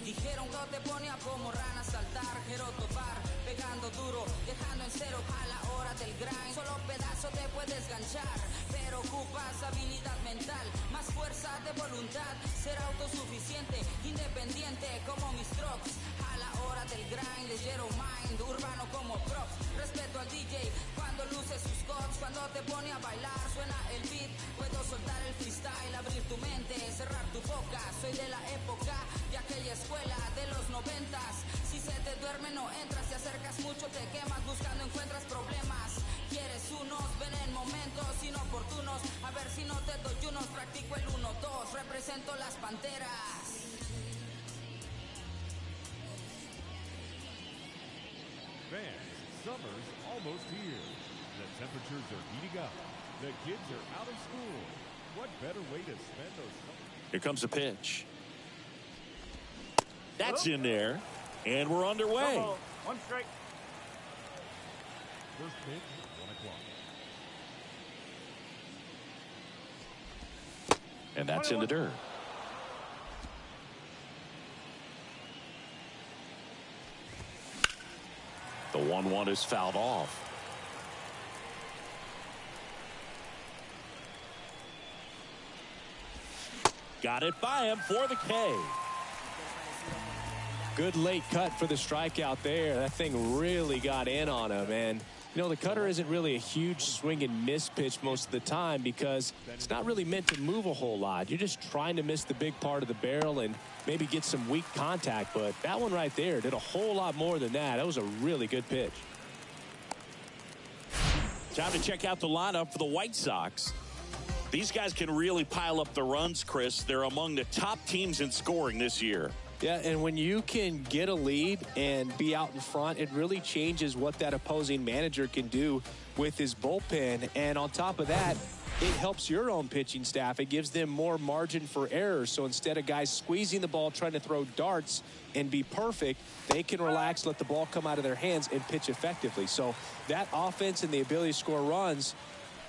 Dijeron que te ponía como rana a saltar, quiero topar, pegando duro, dejando en cero a la hora del grind. Solo pedazo te puedes ganchar, pero ocupas habilidad mental, más fuerza de voluntad, ser autosuficiente, independiente como mis trucks. A la hora del grind, leyero mind, urbano como props. Respeto al DJ cuando luce sus cops, cuando te pone a bailar, suena el beat. Puedo soltar el freestyle, abrir tu mente, cerrar tu boca. Soy de la época de aquella escuela de los 90s. Si se te duerme no entras, te acercas mucho, te quemas, buscando encuentras problemas. Quieres unos, ven en momentos inoportunos, a ver si no te doy unos, practico el 1-2, represento las Panteras. Fans, summer's almost here. The temperatures are heating up. The kids are out of school. What better way to spend those summers? Here comes the pitch. That's in there. And we're underway. One strike. First pitch, 1 o'clock. And that's in the dirt. The 1-1 is fouled off. Got it by him for the K. Good late cut for the strikeout there. That thing really got in on him. And, you know, the cutter isn't really a huge swing and miss pitch most of the time because it's not really meant to move a whole lot. You're just trying to miss the big part of the barrel and maybe get some weak contact. But that one right there did a whole lot more than that. That was a really good pitch. Time to check out the lineup for the White Sox. These guys can really pile up the runs, Chris. They're among the top teams in scoring this year. Yeah, and when you can get a lead and be out in front, it really changes what that opposing manager can do with his bullpen. And on top of that, it helps your own pitching staff. It gives them more margin for error. So instead of guys squeezing the ball, trying to throw darts and be perfect, they can relax, let the ball come out of their hands and pitch effectively. So that offense and the ability to score runs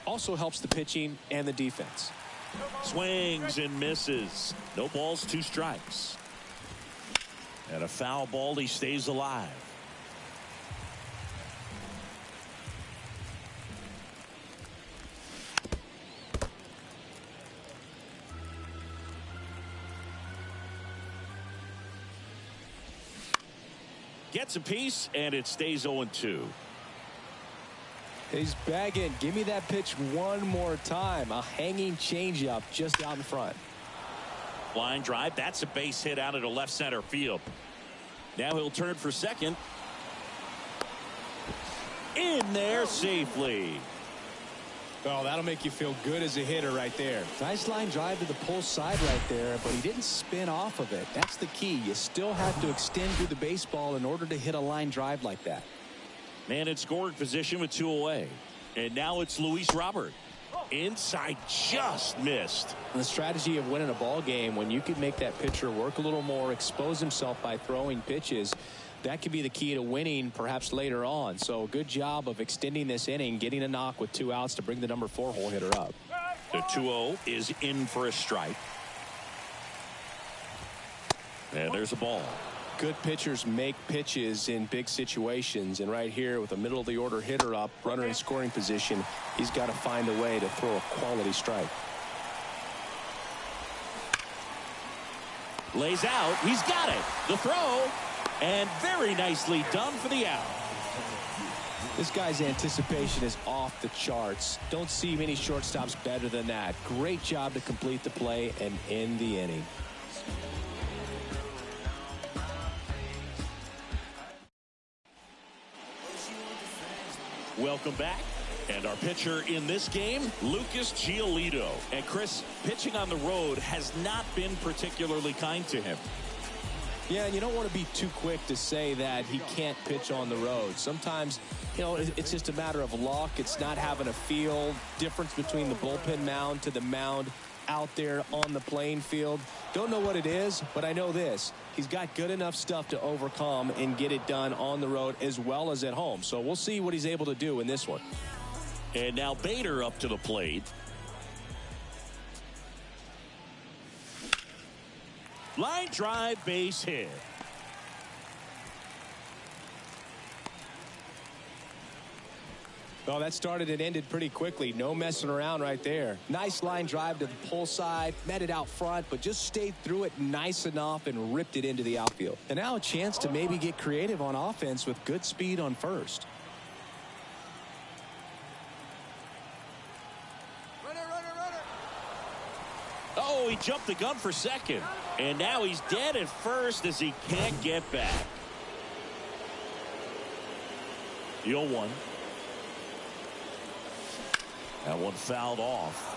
also helps the pitching and the defense. Swings and misses. No balls, 2 strikes. And a foul ball, he stays alive. Gets a piece, and it stays 0-2. He's bagging. Give me that pitch one more time. A hanging changeup just out in front. Line drive. That's a base hit out into left center field. Now he'll turn for second. In there safely. Oh, that'll make you feel good as a hitter right there. Nice line drive to the pull side right there, but he didn't spin off of it. That's the key. You still have to extend through the baseball in order to hit a line drive like that. Man in scoring position with 2 away. And now it's Luis Robert. Inside, just missed. The strategy of winning a ball game, when you can make that pitcher work a little more, expose himself by throwing pitches, that could be the key to winning perhaps later on. So good job of extending this inning, getting a knock with 2 outs to bring the number 4 hole hitter up. The 2-0 is in for a strike. And there's a ball. Good pitchers make pitches in big situations, and right here with a middle of the order hitter up, runner in scoring position, he's got to find a way to throw a quality strike. Lays out, he's got it. The throw, and very nicely done for the out. This guy's anticipation is off the charts. Don't see many shortstops better than that. Great job to complete the play and end the inning. Welcome back. And our pitcher in this game, Lucas Giolito. And Chris, pitching on the road has not been particularly kind to him. Yeah, and you don't want to be too quick to say that he can't pitch on the road. Sometimes, you know, it's just a matter of luck. It's not having a feel. Difference between the bullpen mound to the mound out there on the playing field. Don't know what it is, but I know this. He's got good enough stuff to overcome and get it done on the road as well as at home. So we'll see what he's able to do in this one. And now Bader up to the plate. Line drive, base hit. Well, that started and ended pretty quickly. No messing around right there. Nice line drive to the pull side. Met it out front, but just stayed through it nice enough and ripped it into the outfield. And now a chance to maybe get creative on offense with good speed on first. Oh, he jumped the gun for second. And now he's dead at first as he can't get back. 0-1. That one fouled off.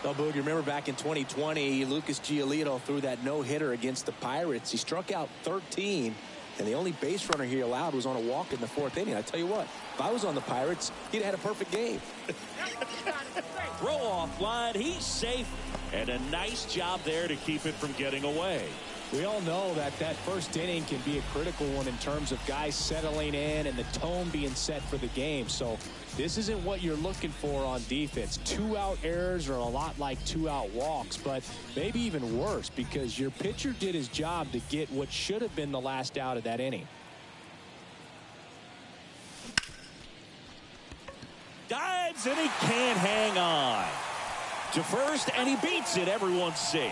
Oh, Boog, you remember back in 2020, Lucas Giolito threw that no-hitter against the Pirates. He struck out 13, and the only base runner he allowed was on a walk in the 4th inning. I tell you what, if I was on the Pirates, he'd had a perfect game. Throw off line. He's safe. And a nice job there to keep it from getting away. We all know that that first inning can be a critical one in terms of guys settling in and the tone being set for the game. So this isn't what you're looking for on defense. 2-out errors are a lot like 2-out walks, but maybe even worse because your pitcher did his job to get what should have been the last out of that inning. Dives and he can't hang on. To first, and he beats it. Everyone's safe.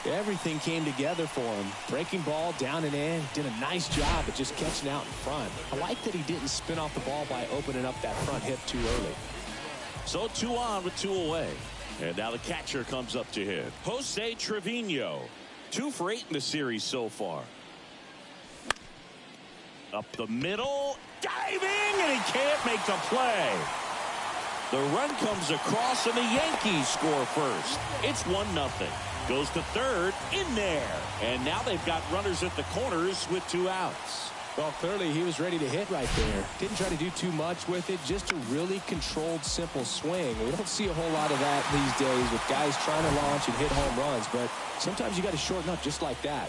Everything came together for him. Breaking ball down and in. Did a nice job at just catching out in front. I like that he didn't spin off the ball by opening up that front hip too early. So 2 on with 2 away. And now the catcher comes up to hit. Jose Trevino. 2 for 8 in the series so far. Up the middle. Diving, and he can't make the play. The run comes across, and the Yankees score first. It's 1-0. Goes to third, in there. And now they've got runners at the corners with 2 outs. Well, clearly he was ready to hit right there. Didn't try to do too much with it. Just a really controlled, simple swing. We don't see a whole lot of that these days with guys trying to launch and hit home runs. But sometimes you got to shorten up just like that.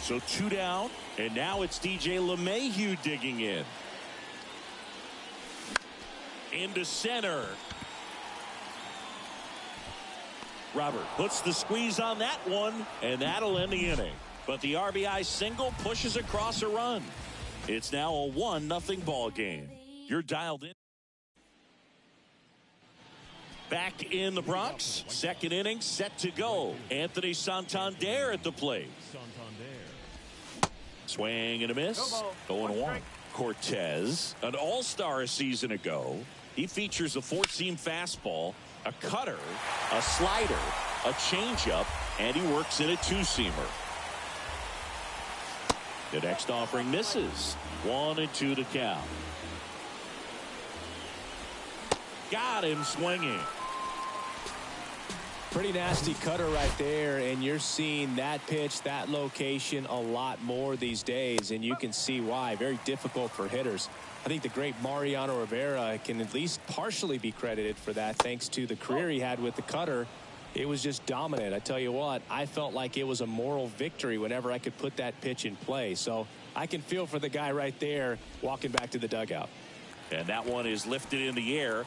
So 2 down, and now it's DJ LeMahieu digging in. Into center. Robert puts the squeeze on that one, and that'll end the inning. But the RBI single pushes across a run. It's now a 1-0 ball game. You're dialed in. Back in the Bronx, second inning set to go. Anthony Santander at the plate. Swing and a miss. 0-1. Cortez, an all-star a season ago. He features a 4-seam fastball, a cutter, a slider, a changeup, and he works in a 2-seamer. The next offering misses. 1-2 to count. Got him swinging. Pretty nasty cutter right there, and you're seeing that pitch, that location a lot more these days, and you can see why. Very difficult for hitters. I think the great Mariano Rivera can at least partially be credited for that thanks to the career he had with the cutter. It was just dominant. I tell you what, I felt like it was a moral victory whenever I could put that pitch in play. So I can feel for the guy right there walking back to the dugout. And that one is lifted in the air.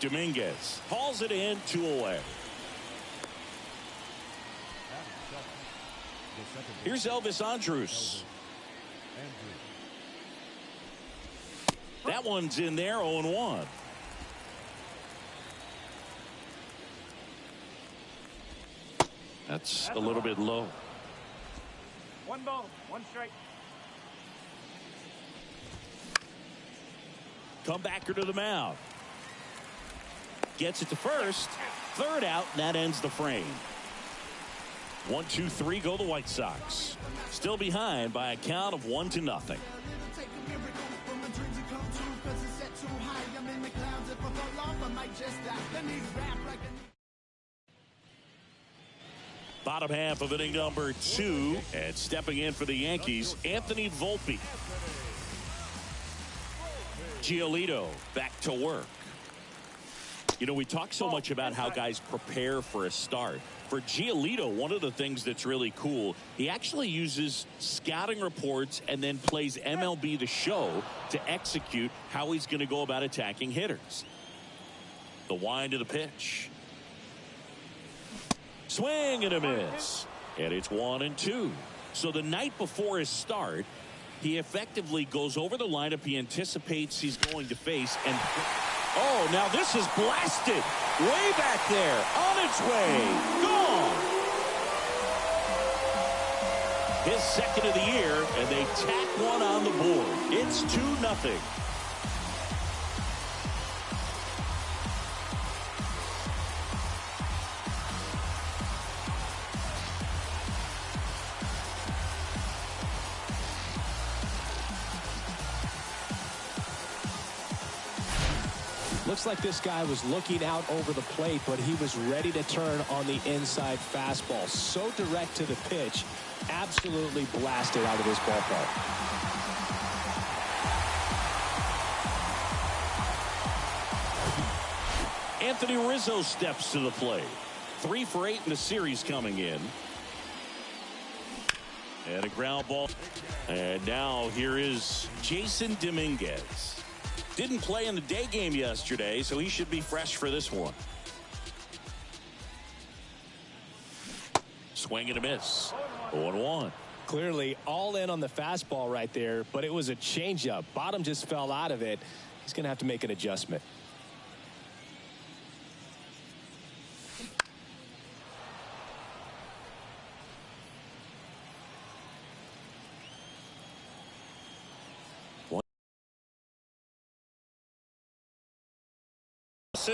Dominguez hauls it in, 2 away. Here's Elvis Andrus. That one's in there, 0-1. That's a little bit low. 1 ball, 1 strike. Comebacker to the mound. Gets it to first. Third out, and that ends the frame. 1-2-3 go the White Sox. Still behind by a count of 1-0. Bottom half of inning number 2, and stepping in for the Yankees, Anthony Volpe. Giolito back to work. You know, we talk so much about how guys prepare for a start. For Giolito, one of the things that's really cool, he actually uses scouting reports and then plays MLB The Show to execute how he's going to go about attacking hitters. The wind of the pitch. Swing and a miss. And it's 1-2. So the night before his start, he effectively goes over the lineup he anticipates he's going to face. And oh, now this is blasted. Way back there. On its way. Gone. His second of the year, and they tack one on the board. It's 2-0. Looks like this guy was looking out over the plate, but he was ready to turn on the inside fastball. So direct to the pitch, absolutely blasted out of this ballpark. Anthony Rizzo steps to the plate. 3 for 8 in the series coming in. And a ground ball. And now here is Jason Dominguez. Didn't play in the day game yesterday, so he should be fresh for this one. Swing and a miss. 0-1. Clearly all in on the fastball right there, but it was a changeup. Bottom just fell out of it. He's going to have to make an adjustment.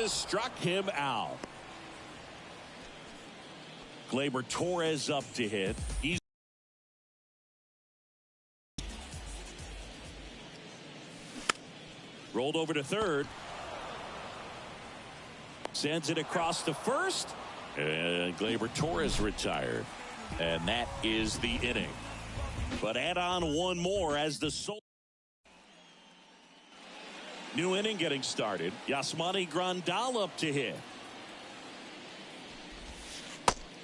Struck him out. Gleyber Torres up to hit. He's rolled over to third. Sends it across to first. And Gleyber Torres retired. And that is the inning. But add on one more as the new inning getting started. Yasmani Grandal up to hit.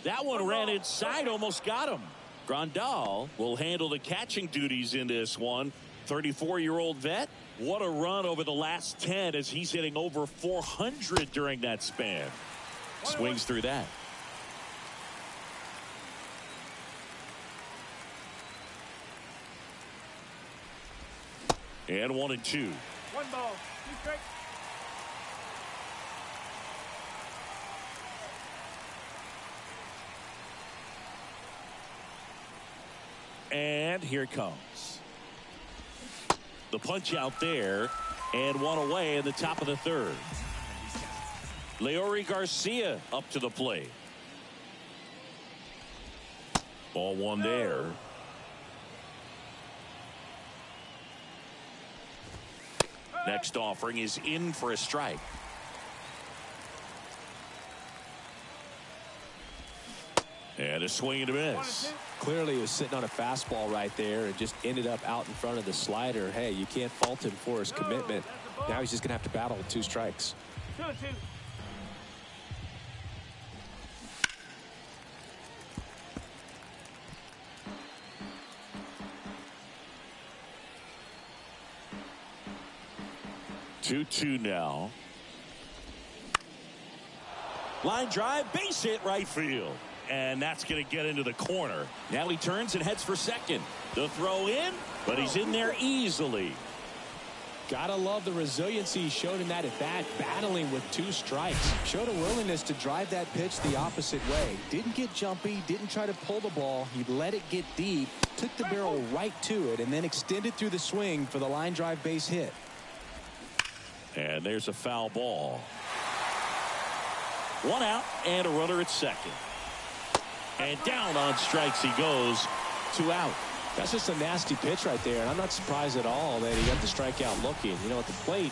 That one ran inside, almost got him. Grandal will handle the catching duties in this one. 34-year-old vet. What a run over the last 10 as he's hitting over 400 during that span. Swings through that. And 1-2. 1 ball, 2 strikes. And here it comes. The punch out there, and one away in the top of the third. Leori Garcia up to the plate. Ball one there. Next offering is in for a strike. And a swing and a miss. Clearly he was sitting on a fastball right there and just ended up out in front of the slider. Hey, you can't fault him for his commitment. Now he's just going to have to battle with 2 strikes. 2-2. Two now. Line drive, base hit right field. And that's going to get into the corner. Now he turns and heads for second. The throw in, but he's in there easily. Gotta love the resiliency he showed in that at bat, battling with 2 strikes. Showed a willingness to drive that pitch the opposite way. Didn't get jumpy, didn't try to pull the ball. He let it get deep, took the barrel right to it, and then extended through the swing for the line drive base hit. And there's a foul ball. 1 out and a runner at second. And down on strikes he goes. 2 out. That's just a nasty pitch right there, and I'm not surprised at all that he got the strikeout looking. You know, at the plate,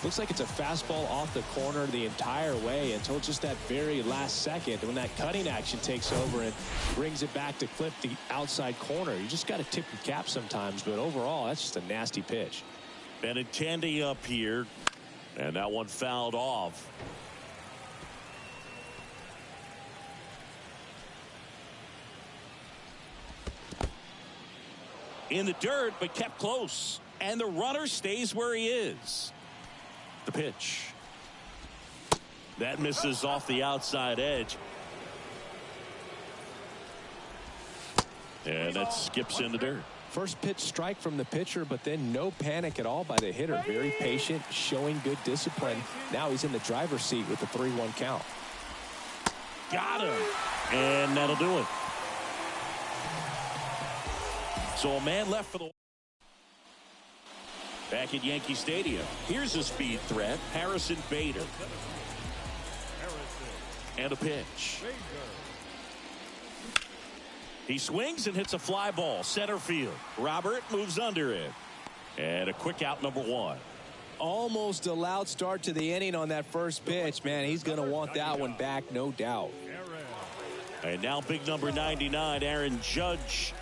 looks like it's a fastball off the corner the entire way until just that very last second when that cutting action takes over and brings it back to clip the outside corner. You just got to tip your cap sometimes, but overall, that's just a nasty pitch. Benintendi up here, and that one fouled off. In the dirt, but kept close. And the runner stays where he is. The pitch. That misses off the outside edge. And that skips in the dirt. First pitch strike from the pitcher, but then no panic at all by the hitter. Very patient, showing good discipline. Now he's in the driver's seat with the 3-1 count. Got him. And that'll do it. So a man left for the... Back at Yankee Stadium. Here's a speed threat. Harrison Bader. And a pitch. He swings and hits a fly ball. Center field. Robert moves under it. And a quick out, number 1. Almost a loud start to the inning on that first pitch. Man, he's going to want that one back, no doubt. And now big number 99, Aaron Judge.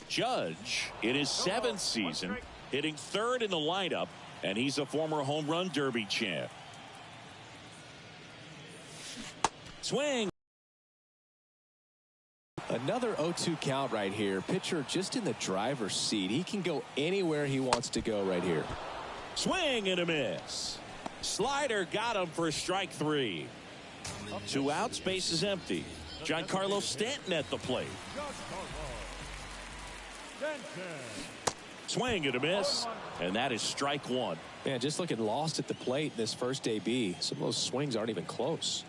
Judge, in his 7th season, hitting 3rd in the lineup, and he's a former home run derby champ. Swing. Another 0-2 count right here. Pitcher just in the driver's seat. He can go anywhere he wants to go right here. Swing and a miss. Slider got him for strike 3. 2 outs, base is empty. Giancarlo Stanton at the plate. Swing and a miss, and that is strike 1. Man, just looking lost at the plate in this first AB. Some of those swings aren't even close.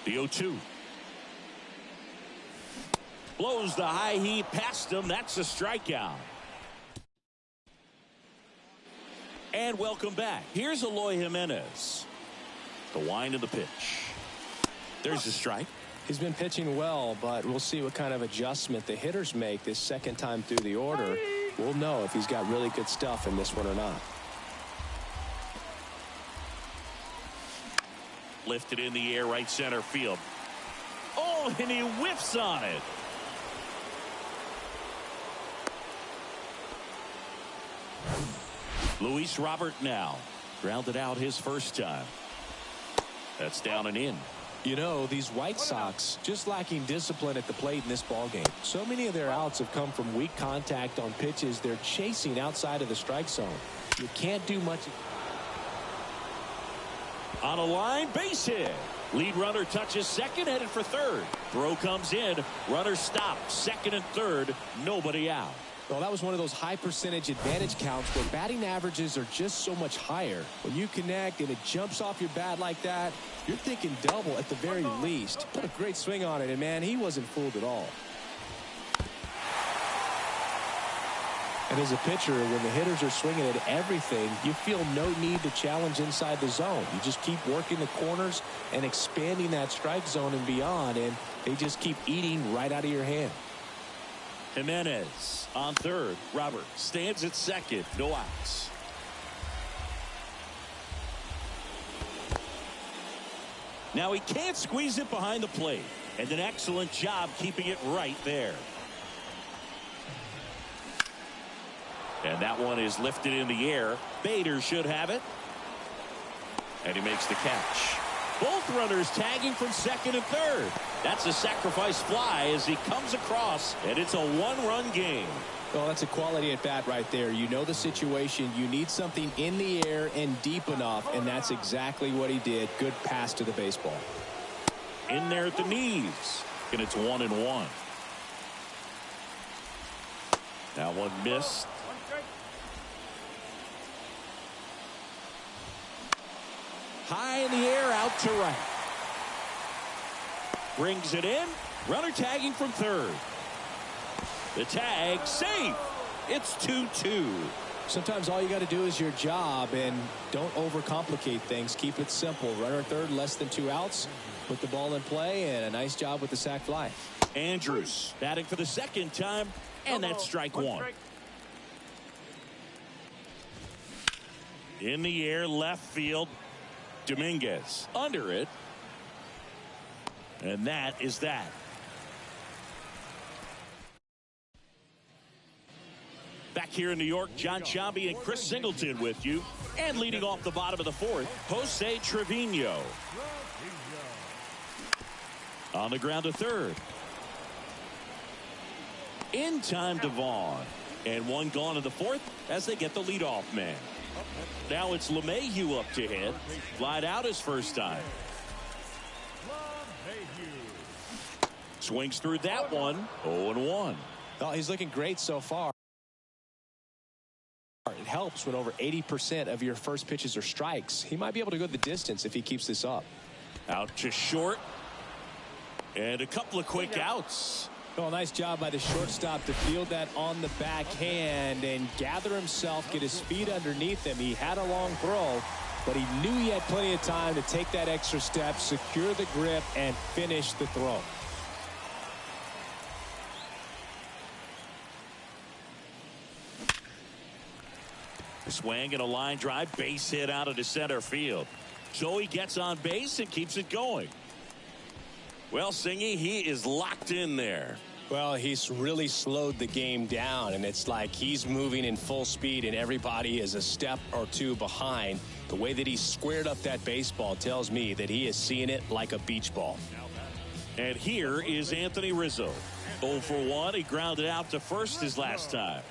The 0-2. Blows the high heat past him. That's a strikeout. And welcome back. Here's Eloy Jimenez. The wind of the pitch. There's the strike. He's been pitching well, but we'll see what kind of adjustment the hitters make this second time through the order. We'll know if he's got really good stuff in this one or not. Lifted in the air, right center field. Oh, and he whiffs on it. Luis Robert now grounded out his first time. That's down and in. You know, these White Sox just lacking discipline at the plate in this ballgame. So many of their outs have come from weak contact on pitches they're chasing outside of the strike zone. You can't do much. On a line, base hit. Lead runner touches second, headed for third. Throw comes in. Runner stops. Second and third. Nobody out. Well, that was one of those high percentage advantage counts where batting averages are just so much higher. When you connect and it jumps off your bat like that, you're thinking double at the very least. Put a great swing on it, and man, he wasn't fooled at all. And as a pitcher, when the hitters are swinging at everything, you feel no need to challenge inside the zone. You just keep working the corners and expanding that strike zone and beyond, and they just keep eating right out of your hand. Jimenez on third. Robert stands at second. No outs. Now he can't squeeze it behind the plate. And an excellent job keeping it right there. And that one is lifted in the air. Bader should have it. And he makes the catch. Both runners tagging from second and third. That's a sacrifice fly as he comes across, and it's a 1-run game. Well, that's a quality at bat right there. You know the situation. You need something in the air and deep enough, and that's exactly what he did. Good pass to the baseball. In there at the knees, and it's 1-1. That one missed. High in the air, out to right. Brings it in. Runner tagging from third. The tag, safe. It's 2-2. Sometimes all you got to do is your job, and don't overcomplicate things. Keep it simple. Runner third, less than 2 outs. Put the ball in play, and a nice job with the sac fly. Andrews batting for the second time, and that's strike 1. In the air, left field. Dominguez under it. And that is that. Back here in New York, John Sciambi and Chris Singleton with you. And leading off the bottom of the fourth, Jose Trevino. On the ground to third. In time to Vaughn. And one gone in the fourth as they get the leadoff man. Now it's LeMahieu up to hit. Flied out his first time. Swings through that one. 0-1. Oh, he's looking great so far. It helps when over 80% of your first pitches are strikes. He might be able to go the distance if he keeps this up. Out to short. And a couple of quick outs. Well, nice job by the shortstop to field that on the backhand and gather himself, get his feet underneath him. He had a long throw, but he knew he had plenty of time to take that extra step, secure the grip, and finish the throw. Swing and a line drive, base hit out of the center field. So he gets on base and keeps it going. Well, Singy, he is locked in there. Well, he's really slowed the game down, and it's like he's moving in full speed, and everybody is a step or two behind. The way that he squared up that baseball tells me that he is seeing it like a beach ball. And here is Anthony Rizzo. 0 for 1. He grounded out to first his last time.